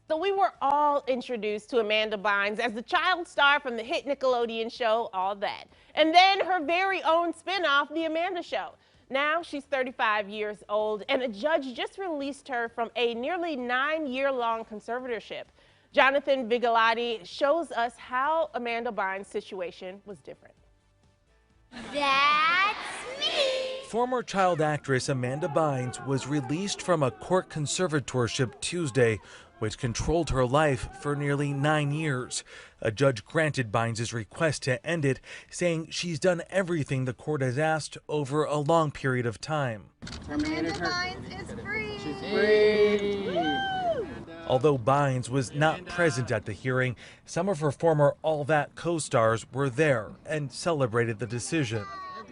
So we were all introduced to Amanda Bynes as the child star from the hit Nickelodeon show, All That. And then her very own spinoff, The Amanda Show. Now she's 35 years old, and a judge just released her from a nearly 9-year-long conservatorship. Jonathan Vigalotti shows us how Amanda Bynes' situation was different. That's me! Former child actress Amanda Bynes was released from a court conservatorship Tuesday, which controlled her life for nearly 9 years. A judge granted Bynes' request to end it, saying she's done everything the court has asked over a long period of time. Amanda Bynes is free! She's free! Although Bynes was not present at the hearing, some of her former All That co-stars were there and celebrated the decision.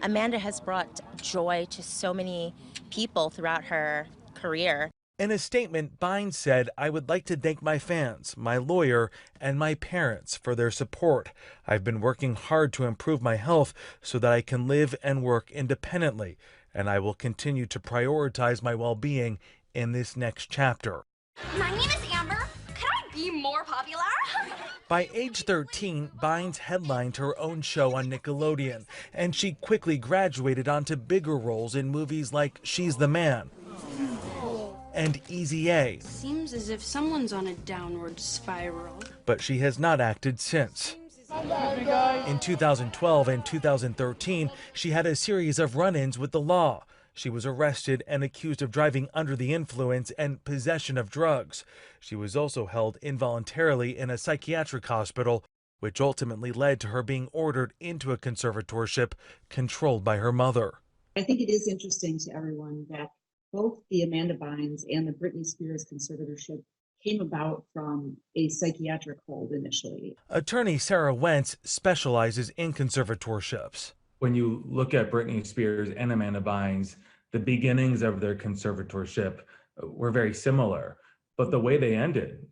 Amanda has brought joy to so many people throughout her career. In a statement, Bynes said, "I would like to thank my fans, my lawyer, and my parents for their support. I've been working hard to improve my health so that I can live and work independently, and I will continue to prioritize my well-being in this next chapter." My name is Amber. Could I be more popular? By age 13, Bynes headlined her own show on Nickelodeon, and she quickly graduated onto bigger roles in movies like She's the Man and Easy A. Seems as if someone's on a downward spiral. But she has not acted since. In 2012 and 2013, she had a series of run-ins with the law. She was arrested and accused of driving under the influence and possession of drugs. She was also held involuntarily in a psychiatric hospital, which ultimately led to her being ordered into a conservatorship controlled by her mother. I think it is interesting to everyone that both the Amanda Bynes and the Britney Spears conservatorship came about from a psychiatric hold initially. Attorney Sarah Wentz specializes in conservatorships. When you look at Britney Spears and Amanda Bynes, the beginnings of their conservatorship were very similar, but the way they ended,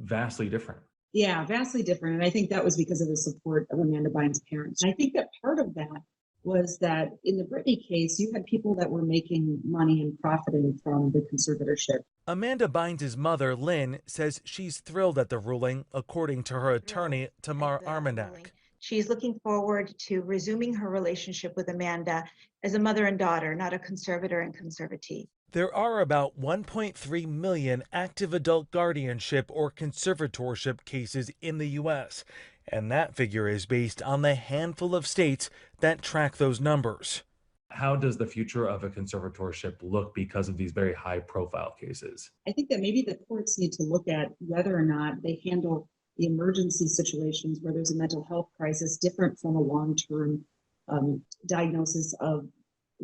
vastly different. Yeah, vastly different. And I think that was because of the support of Amanda Bynes' parents. And I think that part of that was that in the Britney case, you had people that were making money and profiting from the conservatorship. Amanda Bynes' mother, Lynn, says she's thrilled at the ruling, according to her attorney, Tamar Armanak. She's looking forward to resuming her relationship with Amanda as a mother and daughter, not a conservator and conservatee. There are about 1.3 million active adult guardianship or conservatorship cases in the U.S., and that figure is based on the handful of states that track those numbers. How does the future of a conservatorship look because of these very high-profile cases? I think that maybe the courts need to look at whether or not they handle the emergency situations where there's a mental health crisis different from a long-term diagnosis of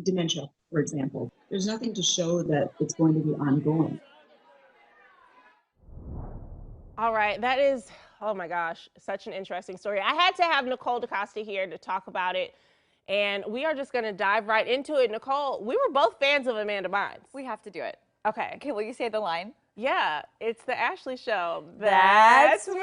dementia, for example. There's nothing to show that it's going to be ongoing. All right, that is, oh my gosh, such an interesting story. I had to have Nicole DeCosta here to talk about it, and we are just gonna dive right into it. Nicole, we were both fans of Amanda Bynes. We have to do it. Okay. Okay, will you say the line? Yeah, it's the Ashley Show. That's me.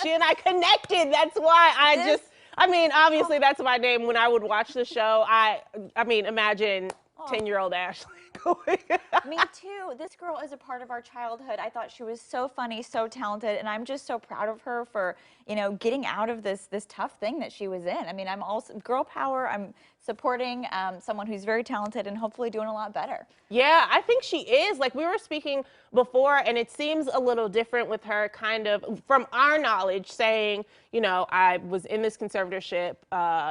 She and I connected. That's why I mean, obviously that's my name. When I would watch the show, I mean, imagine 10-year-old Ashley going. Me too. This girl is a part of our childhood. I thought she was so funny, so talented, and I'm just so proud of her for, you know, getting out of this tough thing that she was in. I mean, I'm also girl power. I'm supporting someone who's very talented and hopefully doing a lot better. Yeah, I think she is. Like we were speaking before, and it seems a little different with her, kind of from our knowledge, saying, you know, I was in this conservatorship,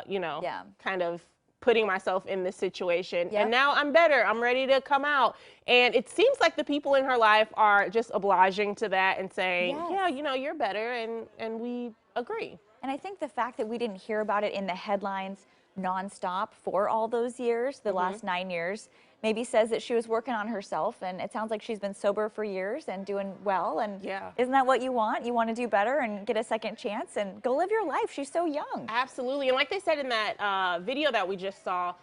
you know, kind of putting myself in this situation, and now I'm better. I'm ready to come out. And it seems like the people in her life are just obliging to that and saying, yeah, you know, you're better, and we agree. And I think the fact that we didn't hear about it in the headlines nonstop for all those years, the last 9 years, maybe says that she was working on herself, and it sounds like she's been sober for years and doing well. And isn't that what you want? You want to do better and get a second chance and go live your life. She's so young. Absolutely. And like they said in that video that we just saw,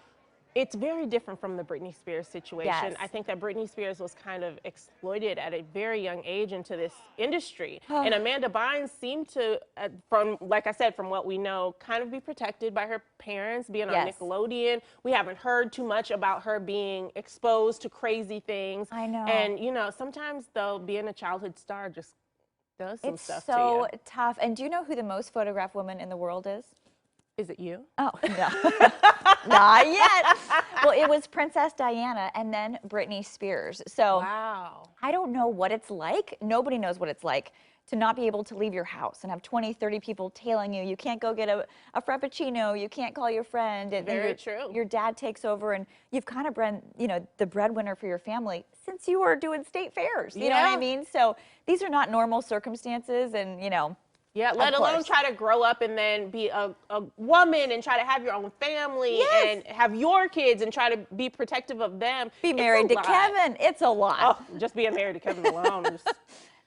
It's very different from the Britney Spears situation. Yes. I think that Britney Spears was kind of exploited at a very young age into this industry. And Amanda Bynes seemed to, from, like I said, from what we know, kind of be protected by her parents, being on Nickelodeon. We haven't heard too much about her being exposed to crazy things. I know. And, you know, sometimes, though, being a childhood star just does some stuff to you. It's so tough. And do you know who the most photographed woman in the world is? Is it you? Oh, no. Not yet. Well, it was Princess Diana and then Britney Spears. So wow. I don't know what it's like. Nobody knows what it's like to not be able to leave your house and have 20, 30 people tailing you. You can't go get a Frappuccino. You can't call your friend. And very true. Your dad takes over and you've kind of been, you know, the breadwinner for your family since you were doing state fairs. You know what I mean? So these are not normal circumstances and, you know. Yeah, let alone try to grow up and then be a woman and try to have your own family and have your kids and try to be protective of them. Be married to Kevin. It's a lot. Oh, just being married to Kevin alone.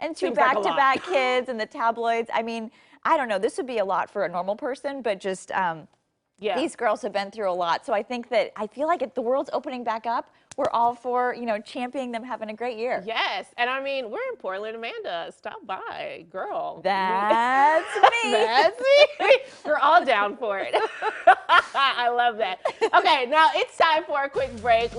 And 2 back-to-back kids and the tabloids. I mean, I don't know. This would be a lot for a normal person, but just these girls have been through a lot. So I think that I feel like if the world's opening back up, we're all for, you know, championing them having a great year. Yes. And I mean, we're in Portland, Amanda. Stop by, girl. That's me. That's me. We're all down for it. I love that. Okay, now it's time for a quick break.